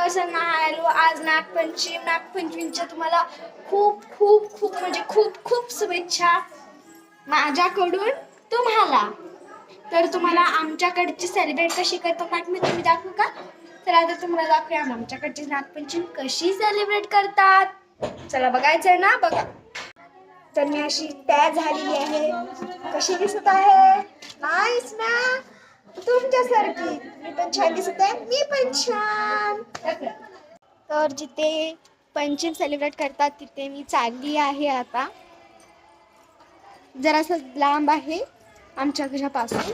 Hello. आज नागपंचमीच्या तुम्हाला खूप खूप खूप म्हणजे खूप खूप शुभेच्छा माझ्याकडून तुम्हाला. तर तुम्हाला आमच्याकडची सेलिब्रेट कशी करतात मी तुम्ही दाखवू का? तर आता तुम्हाला दाखवूया आमच्याकडची नागपंचमी कशी सेलिब्रेट करतात. चला बघायचंय ना, बघा. तर मी अशी तयार झालेली आहे. कशी दिसत आहे? नाईस ना, तुमच्यासारखी. मी पण छान दिसत आहे. मी पण छान. तर जिथे पंचम सेलिब्रेट करतात तिथे मी चालली आहे आता. जरासं लांब आहे आमच्या घरापासून.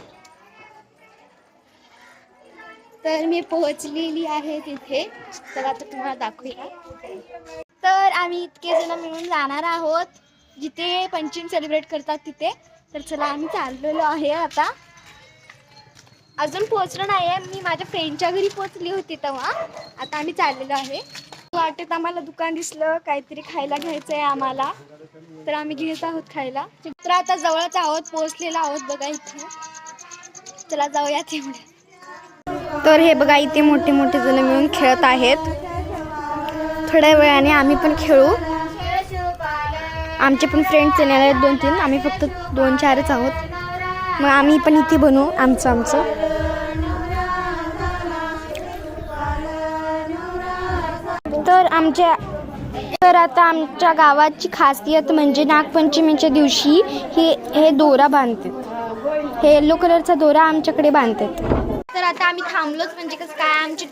तर मी पोहोचलेली आहे तिथे. तर आता तुम्हाला दाखवूया. तर आम्ही इतके जण मिळून जाणार आहोत जिथे पंचम सेलिब्रेट करतात तिथे. तर चला आम्ही चाललेलो आहे आता. अजून पोहोचलो नाही आहे. मी माझ्या फ्रेंडच्या घरी पोहोचली होती तेव्हा. आता आम्ही चाललेलो आहे. वाटेत आम्हाला दुकान दिसलं, काहीतरी खायला घ्यायचं आहे आम्हाला. तर आम्ही घेत आहोत खायला. तर आता जवळच आहोत, पोहोचलेलो आहोत बघा इथे. चला जाऊया तेवढे. तर हे बघा इथे मोठे मोठे जण मिळून खेळत आहेत. थोड्या वेळाने आम्ही पण खेळू. आमचे पण फ्रेंड्स येणार आहेत 2-3. आम्ही फक्त 2-4च आहोत. मग आम्ही पण इथे बनवू आमचं. तर आता आमच्या गावाची खासियत म्हणजे नागपंचमीच्या दिवशी हे दोरा बांधतात. हे येलो कलरचा दोरा आमच्याकडे बांधतात. तर आता आम्ही थांबलोच म्हणजे कसं काय, आमचे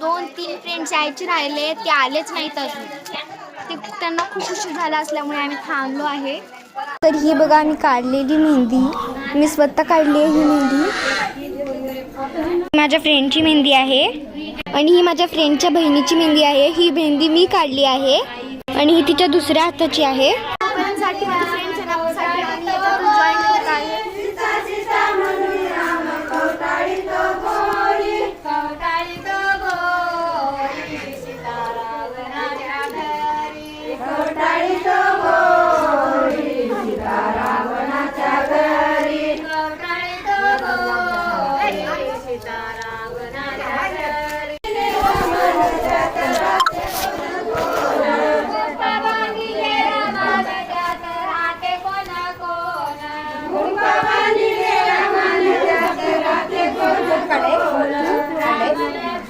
2-3 फ्रेंड्स यायचे राहिले, ते आलेच नाहीत अजून. त्यांना खूप उशीर झाला असल्यामुळे आम्ही थांबलो आहे. तर ही बघा आम्ही काढलेली मेहंदी. मी स्वतः काढली आहे ही मेहंदी. माझ्या फ्रेंडची मेहंदी आहे आणि ही माझ्या फ्रेंडच्या बहिणीची मेहंदी आहे. ही मेहंदी मी काढली आहे आणि ही तिच्या दुसऱ्या हाताची आहे.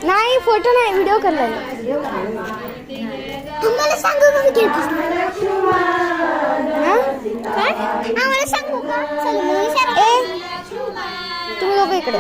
नाही फोटो नाही, व्हिडिओ करला. तुम्हाला सांगू का मी आम्हाला सांगू का? तुम्ही लोक इकडे